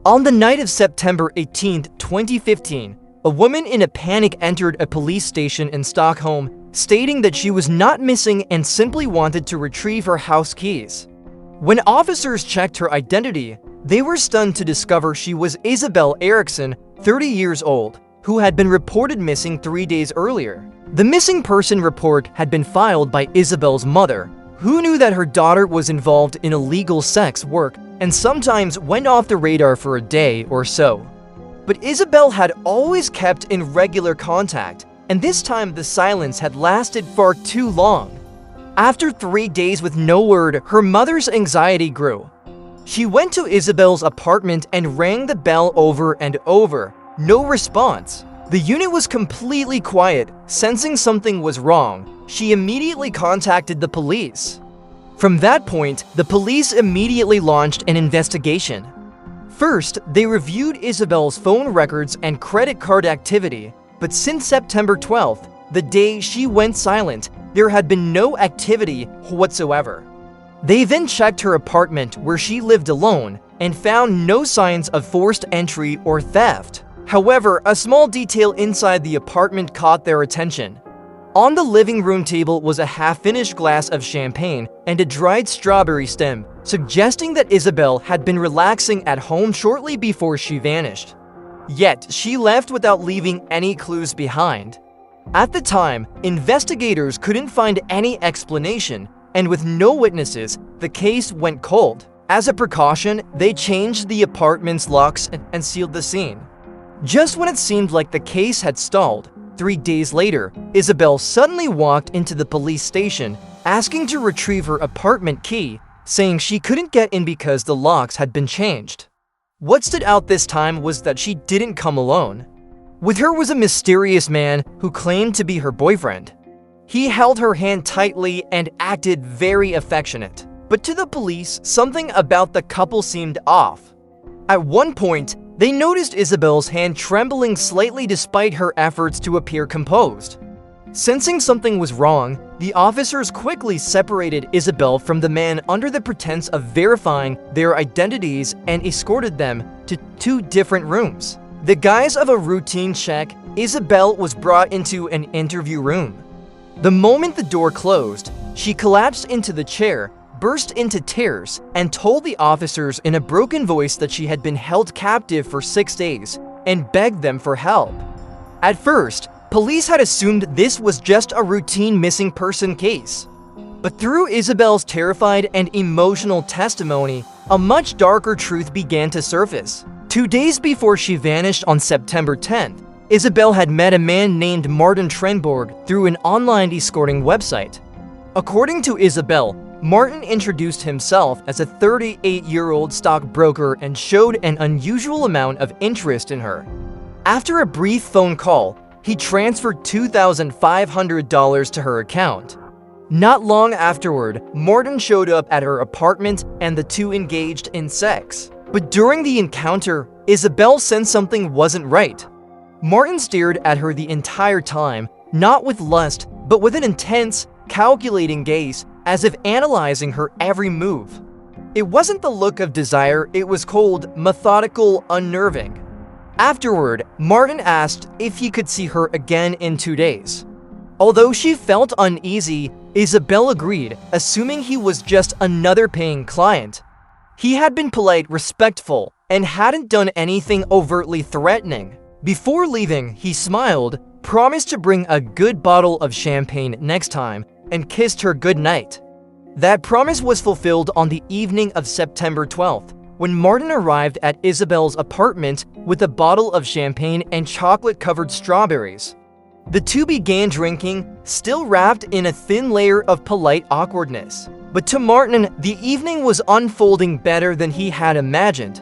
On the night of September 18, 2015, a woman in a panic entered a police station in Stockholm, stating that she was not missing and simply wanted to retrieve her house keys. When officers checked her identity, they were stunned to discover she was Isabelle Eriksson, 30 years old, who had been reported missing 3 days earlier. The missing person report had been filed by Isabelle's mother, who knew that her daughter was involved in illegal sex work and sometimes went off the radar for a day or so. But Isabelle had always kept in regular contact, and this time the silence had lasted far too long. After 3 days with no word, her mother's anxiety grew. She went to Isabelle's apartment and rang the bell over and over. No response. The unit was completely quiet. Sensing something was wrong, she immediately contacted the police. From that point, the police immediately launched an investigation. First, they reviewed Isabelle's phone records and credit card activity, but since September 12th, the day she went silent, there had been no activity whatsoever. They then checked her apartment where she lived alone and found no signs of forced entry or theft. However, a small detail inside the apartment caught their attention. On the living room table was a half-finished glass of champagne and a dried strawberry stem, suggesting that Isabelle had been relaxing at home shortly before she vanished. Yet, she left without leaving any clues behind. At the time, investigators couldn't find any explanation, and with no witnesses, the case went cold. As a precaution, they changed the apartment's locks and sealed the scene. Just when it seemed like the case had stalled, 3 days later, Isabelle suddenly walked into the police station, asking to retrieve her apartment key, saying she couldn't get in because the locks had been changed. What stood out this time was that she didn't come alone. With her was a mysterious man who claimed to be her boyfriend. He held her hand tightly and acted very affectionate. But to the police, something about the couple seemed off. At one point, they noticed Isabelle's hand trembling slightly despite her efforts to appear composed. Sensing something was wrong, the officers quickly separated Isabelle from the man under the pretense of verifying their identities and escorted them to 2 different rooms. The guise of a routine check, Isabelle was brought into an interview room. The moment the door closed, she collapsed into the chair, burst into tears, and told the officers in a broken voice that she had been held captive for 6 days and begged them for help. At first, police had assumed this was just a routine missing person case. But through Isabelle's terrified and emotional testimony, a much darker truth began to surface. 2 days before she vanished on September 10th, Isabelle had met a man named Martin Trenborg through an online escorting website. According to Isabelle, Martin introduced himself as a 38-year-old stockbroker and showed an unusual amount of interest in her. After a brief phone call, he transferred $2,500 to her account. Not long afterward, Martin showed up at her apartment and the two engaged in sex. But during the encounter, Isabelle sensed something wasn't right. Martin stared at her the entire time, not with lust, but with an intense, calculating gaze, as if analyzing her every move. It wasn't the look of desire, it was cold, methodical, unnerving. Afterward, Martin asked if he could see her again in 2 days. Although she felt uneasy, Isabelle agreed, assuming he was just another paying client. He had been polite, respectful, and hadn't done anything overtly threatening. Before leaving, he smiled, promised to bring a good bottle of champagne next time, and kissed her goodnight. That promise was fulfilled on the evening of September 12th, when Martin arrived at Isabelle's apartment with a bottle of champagne and chocolate-covered strawberries. The two began drinking, still wrapped in a thin layer of polite awkwardness. But to Martin, the evening was unfolding better than he had imagined.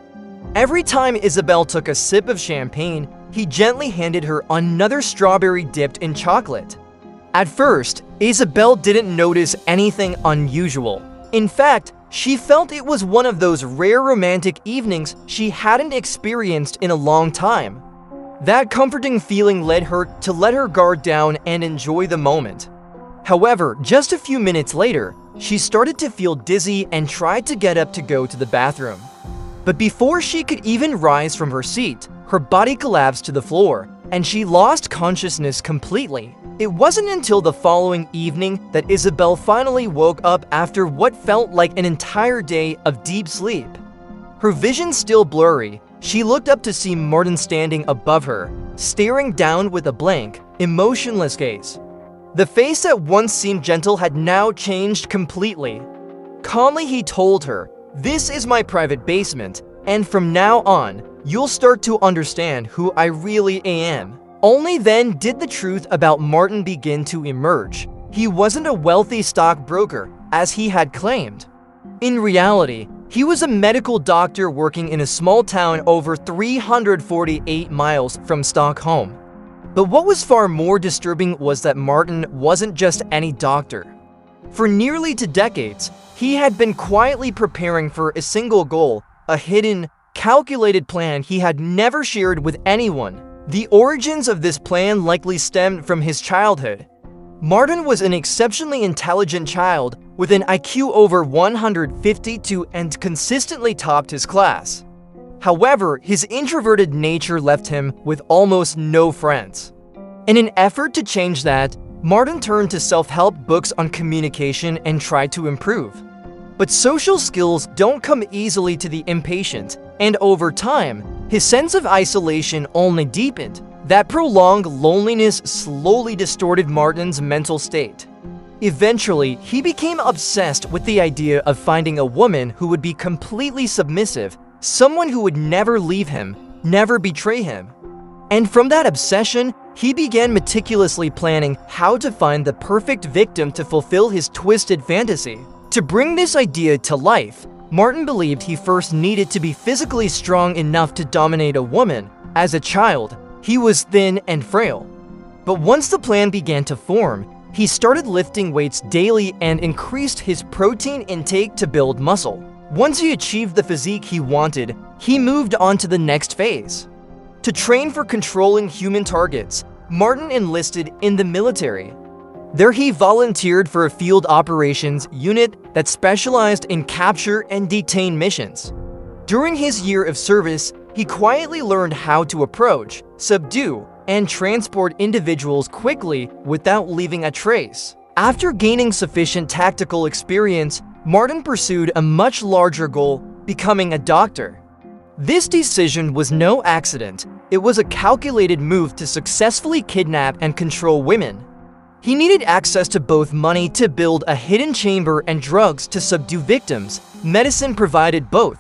Every time Isabelle took a sip of champagne, he gently handed her another strawberry dipped in chocolate. At first, Isabelle didn't notice anything unusual. In fact, she felt it was one of those rare romantic evenings she hadn't experienced in a long time. That comforting feeling led her to let her guard down and enjoy the moment. However, just a few minutes later, she started to feel dizzy and tried to get up to go to the bathroom. But before she could even rise from her seat, her body collapsed to the floor, and she lost consciousness completely. It wasn't until the following evening that Isabel finally woke up after what felt like an entire day of deep sleep. Her vision still blurry, she looked up to see Martin standing above her, staring down with a blank, emotionless gaze. The face that once seemed gentle had now changed completely. Calmly, he told her, "This is my private basement, and from now on, you'll start to understand who I really am." Only then did the truth about Martin begin to emerge. He wasn't a wealthy stockbroker, as he had claimed. In reality, he was a medical doctor working in a small town over 348 miles from Stockholm. But what was far more disturbing was that Martin wasn't just any doctor. For nearly 2 decades, he had been quietly preparing for a single goal, a hidden, calculated plan he had never shared with anyone. The origins of this plan likely stemmed from his childhood. Martin was an exceptionally intelligent child with an IQ over 152 and consistently topped his class. However, his introverted nature left him with almost no friends. In an effort to change that, Martin turned to self-help books on communication and tried to improve. But social skills don't come easily to the impatient, and over time, his sense of isolation only deepened. That prolonged loneliness slowly distorted Martin's mental state. Eventually, he became obsessed with the idea of finding a woman who would be completely submissive, someone who would never leave him, never betray him. And from that obsession, he began meticulously planning how to find the perfect victim to fulfill his twisted fantasy. To bring this idea to life, Martin believed he first needed to be physically strong enough to dominate a woman. As a child, he was thin and frail. But once the plan began to form, he started lifting weights daily and increased his protein intake to build muscle. Once he achieved the physique he wanted, he moved on to the next phase. To train for controlling human targets, Martin enlisted in the military. There he volunteered for a field operations unit that specialized in capture and detain missions. During his year of service, he quietly learned how to approach, subdue, and transport individuals quickly without leaving a trace. After gaining sufficient tactical experience, Martin pursued a much larger goal, becoming a doctor. This decision was no accident. It was a calculated move to successfully kidnap and control women. He needed access to both money to build a hidden chamber and drugs to subdue victims. Medicine provided both.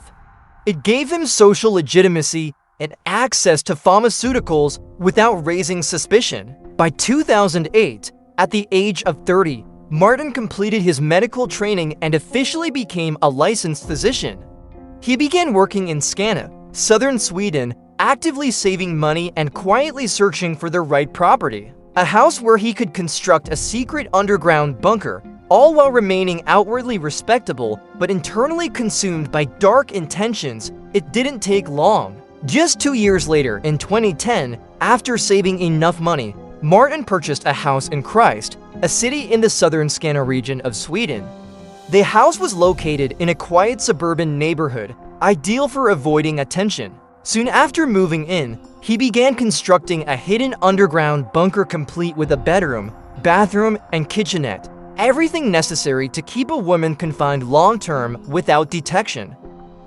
It gave him social legitimacy and access to pharmaceuticals without raising suspicion. By 2008, at the age of 30, Martin completed his medical training and officially became a licensed physician. He began working in Skåne, southern Sweden, actively saving money and quietly searching for the right property. A house where he could construct a secret underground bunker, all while remaining outwardly respectable but internally consumed by dark intentions. It didn't take long. Just 2 years later, in 2010, after saving enough money, Martin purchased a house in Christ, a city in the southern Skåne region of Sweden. The house was located in a quiet suburban neighborhood, ideal for avoiding attention. Soon after moving in, he began constructing a hidden underground bunker complete with a bedroom, bathroom, and kitchenette, everything necessary to keep a woman confined long-term without detection.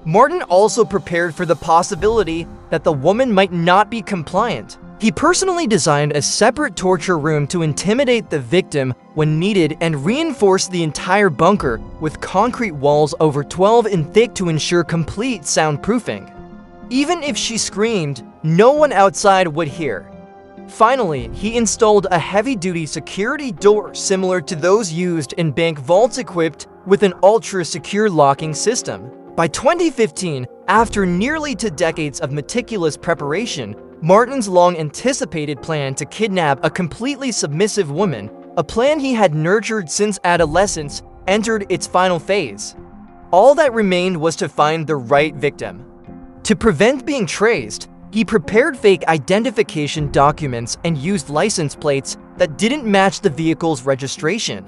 Martin also prepared for the possibility that the woman might not be compliant. He personally designed a separate torture room to intimidate the victim when needed and reinforced the entire bunker with concrete walls over 12 in thick to ensure complete soundproofing. Even if she screamed, no one outside would hear. Finally, he installed a heavy-duty security door similar to those used in bank vaults equipped with an ultra-secure locking system. By 2015, after nearly 2 decades of meticulous preparation, Martin's long-anticipated plan to kidnap a completely submissive woman, a plan he had nurtured since adolescence, entered its final phase. All that remained was to find the right victim. To prevent being traced, he prepared fake identification documents and used license plates that didn't match the vehicle's registration.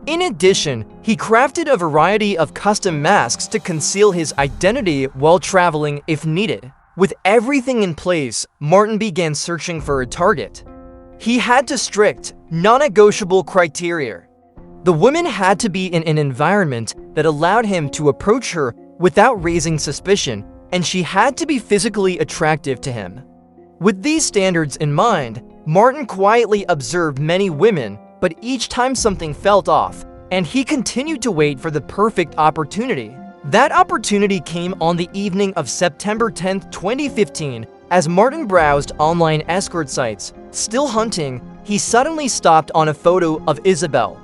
In addition, he crafted a variety of custom masks to conceal his identity while traveling if needed. With everything in place, Martin began searching for a target. He had strict, non-negotiable criteria. The woman had to be in an environment that allowed him to approach her without raising suspicion, and she had to be physically attractive to him. With these standards in mind, Martin quietly observed many women, but each time something felt off, and he continued to wait for the perfect opportunity. That opportunity came on the evening of September 10, 2015. As Martin browsed online escort sites, still hunting, he suddenly stopped on a photo of Isabel.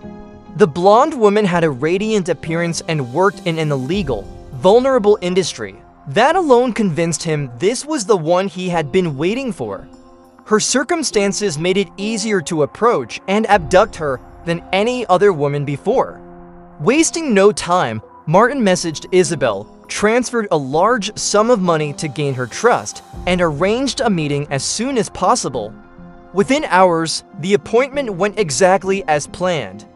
The blonde woman had a radiant appearance and worked in an illegal, vulnerable industry. That alone convinced him this was the one he had been waiting for. Her circumstances made it easier to approach and abduct her than any other woman before. Wasting no time, Martin messaged Isabel, transferred a large sum of money to gain her trust, and arranged a meeting as soon as possible. Within hours, the appointment went exactly as planned.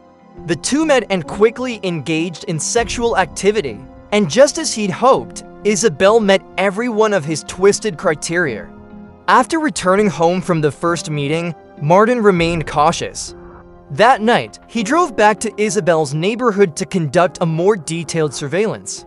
The two met and quickly engaged in sexual activity, and just as he'd hoped, Isabel met every one of his twisted criteria. After returning home from the first meeting, Martin remained cautious. That night, he drove back to Isabel's neighborhood to conduct a more detailed surveillance.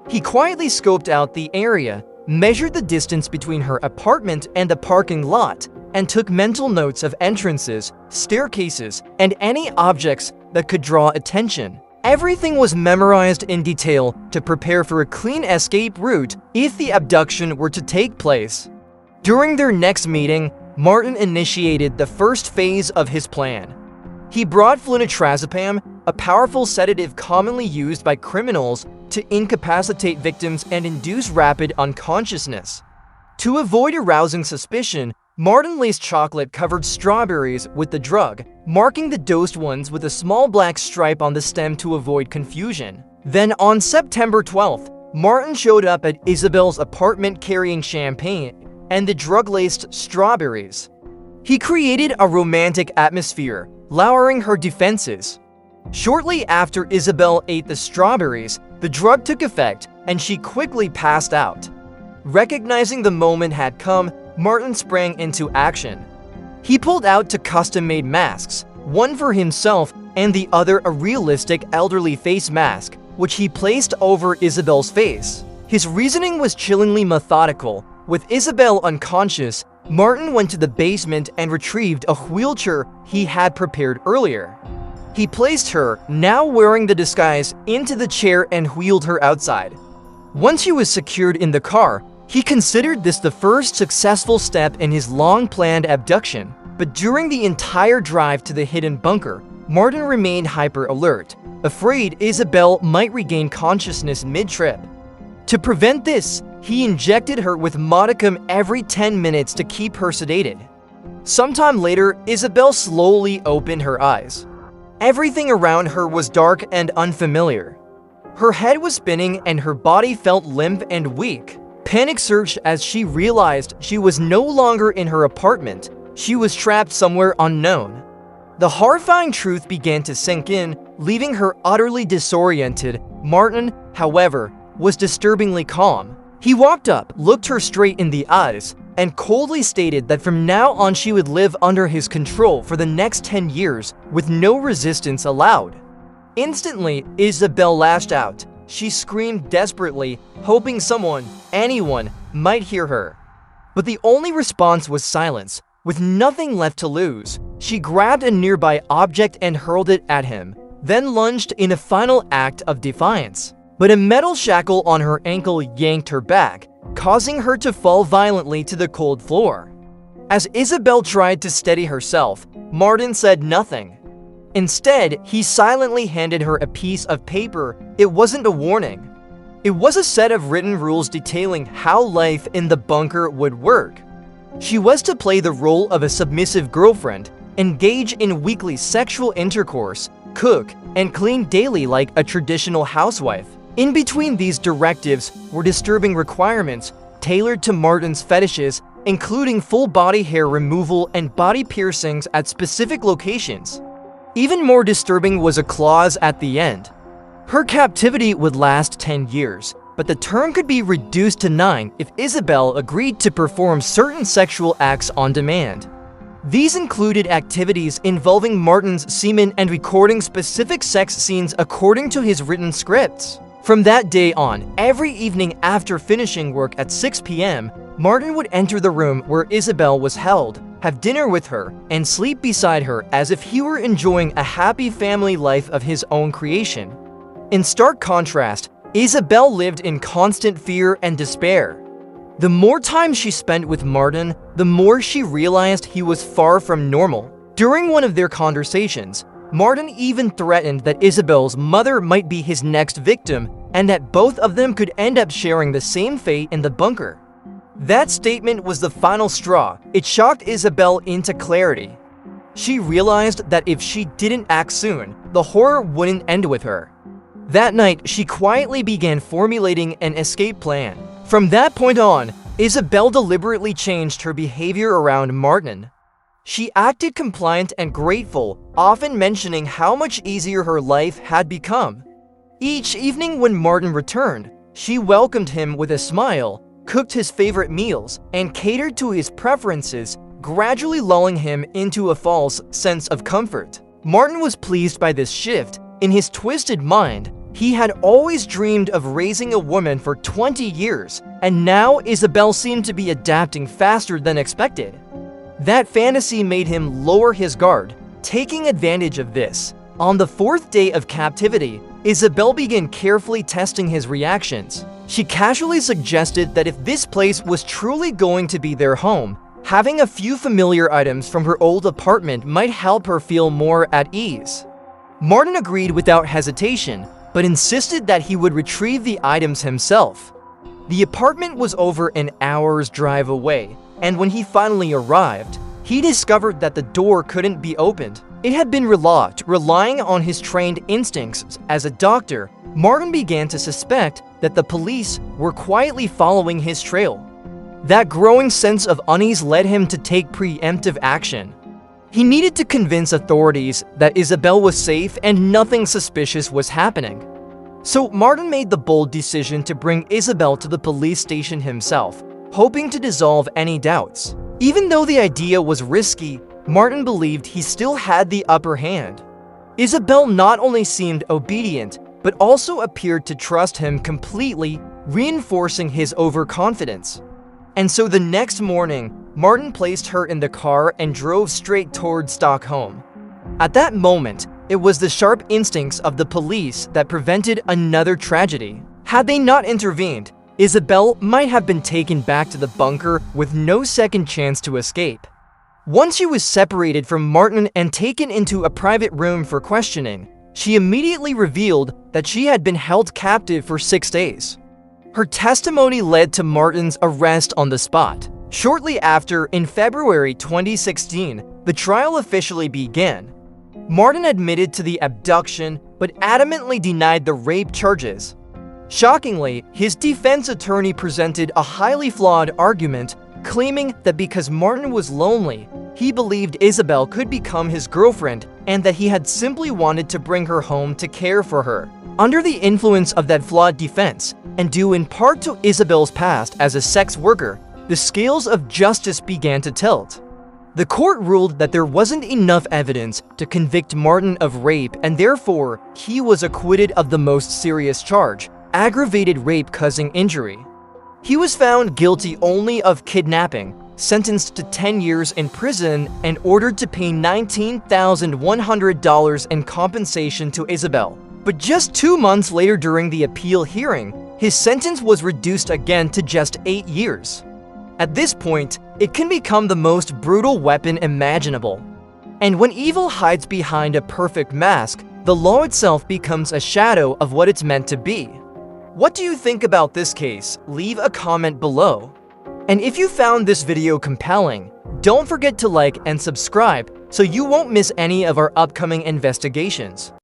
He quietly scoped out the area, measured the distance between her apartment and the parking lot, and took mental notes of entrances, staircases, and any objects that could draw attention. Everything was memorized in detail to prepare for a clean escape route if the abduction were to take place. During their next meeting, Martin initiated the first phase of his plan. He brought flunitrazepam, a powerful sedative commonly used by criminals to incapacitate victims and induce rapid unconsciousness. To avoid arousing suspicion, Martin laced chocolate-covered strawberries with the drug, marking the dosed ones with a small black stripe on the stem to avoid confusion. Then on September 12th, Martin showed up at Isabel's apartment carrying champagne and the drug-laced strawberries. He created a romantic atmosphere, lowering her defenses. Shortly after Isabel ate the strawberries, the drug took effect and she quickly passed out. Recognizing the moment had come, Martin sprang into action. He pulled out two custom-made masks, one for himself and the other a realistic elderly face mask, which he placed over Isabel's face. His reasoning was chillingly methodical. With Isabel unconscious, Martin went to the basement and retrieved a wheelchair he had prepared earlier. He placed her, now wearing the disguise, into the chair and wheeled her outside. Once she was secured in the car, he considered this the first successful step in his long-planned abduction. But during the entire drive to the hidden bunker, Martin remained hyper-alert, afraid Isabel might regain consciousness mid-trip. To prevent this, he injected her with modicum every 10 minutes to keep her sedated. Sometime later, Isabel slowly opened her eyes. Everything around her was dark and unfamiliar. Her head was spinning and her body felt limp and weak. Panic surged as she realized she was no longer in her apartment. She was trapped somewhere unknown. The horrifying truth began to sink in, leaving her utterly disoriented. Martin, however, was disturbingly calm. He walked up, looked her straight in the eyes, and coldly stated that from now on she would live under his control for the next 10 years with no resistance allowed. Instantly, Isabel lashed out. She screamed desperately, hoping someone, anyone, might hear her. But the only response was silence. With nothing left to lose, she grabbed a nearby object and hurled it at him, then lunged in a final act of defiance. But a metal shackle on her ankle yanked her back, causing her to fall violently to the cold floor. As Isabel tried to steady herself, Martin said nothing. Instead, he silently handed her a piece of paper. It wasn't a warning. It was a set of written rules detailing how life in the bunker would work. She was to play the role of a submissive girlfriend, engage in weekly sexual intercourse, cook, and clean daily like a traditional housewife. In between these directives were disturbing requirements tailored to Martin's fetishes, including full body hair removal and body piercings at specific locations. Even more disturbing was a clause at the end. Her captivity would last 10 years, but the term could be reduced to 9 if Isabel agreed to perform certain sexual acts on demand. These included activities involving Martin's semen and recording specific sex scenes according to his written scripts. From that day on, every evening after finishing work at 6 p.m., Martin would enter the room where Isabel was held, have dinner with her, and sleep beside her as if he were enjoying a happy family life of his own creation. In stark contrast, Isabel lived in constant fear and despair. The more time she spent with Martin, the more she realized he was far from normal. During one of their conversations, Martin even threatened that Isabel's mother might be his next victim and that both of them could end up sharing the same fate in the bunker. That statement was the final straw. It shocked Isabel into clarity. She realized that if she didn't act soon, the horror wouldn't end with her. That night, she quietly began formulating an escape plan. From that point on, Isabel deliberately changed her behavior around Martin. She acted compliant and grateful, often mentioning how much easier her life had become. Each evening when Martin returned, she welcomed him with a smile, cooked his favorite meals, and catered to his preferences, gradually lulling him into a false sense of comfort. Martin was pleased by this shift. In his twisted mind, he had always dreamed of raising a woman for 20 years, and now Isabel seemed to be adapting faster than expected. That fantasy made him lower his guard, taking advantage of this. On the 4th day of captivity, Isabel began carefully testing his reactions. She casually suggested that if this place was truly going to be their home, having a few familiar items from her old apartment might help her feel more at ease. Martin agreed without hesitation, but insisted that he would retrieve the items himself. The apartment was over an hour's drive away, and when he finally arrived, he discovered that the door couldn't be opened. It had been relocked. Relying on his trained instincts as a doctor, Martin began to suspect that the police were quietly following his trail. That growing sense of unease led him to take preemptive action. He needed to convince authorities that Isabel was safe and nothing suspicious was happening. So Martin made the bold decision to bring Isabel to the police station himself, hoping to dissolve any doubts. Even though the idea was risky, Martin believed he still had the upper hand. Isabel not only seemed obedient, but also appeared to trust him completely, reinforcing his overconfidence. And so the next morning, Martin placed her in the car and drove straight toward Stockholm. At that moment, it was the sharp instincts of the police that prevented another tragedy. Had they not intervened, Isabel might have been taken back to the bunker with no second chance to escape. Once she was separated from Martin and taken into a private room for questioning, she immediately revealed that she had been held captive for 6 days. Her testimony led to Martin's arrest on the spot. Shortly after, in February 2016, the trial officially began. Martin admitted to the abduction, but adamantly denied the rape charges. Shockingly, his defense attorney presented a highly flawed argument, claiming that because Martin was lonely, he believed Isabel could become his girlfriend and that he had simply wanted to bring her home to care for her. Under the influence of that flawed defense, and due in part to Isabel's past as a sex worker, the scales of justice began to tilt. The court ruled that there wasn't enough evidence to convict Martin of rape, and therefore, he was acquitted of the most serious charge, aggravated rape causing injury. He was found guilty only of kidnapping, sentenced to 10 years in prison, and ordered to pay $19,100 in compensation to Isabel. But just 2 months later during the appeal hearing, his sentence was reduced again to just 8 years. At this point, it can become the most brutal weapon imaginable. And when evil hides behind a perfect mask, the law itself becomes a shadow of what it's meant to be. What do you think about this case? Leave a comment below. And if you found this video compelling, don't forget to like and subscribe so you won't miss any of our upcoming investigations.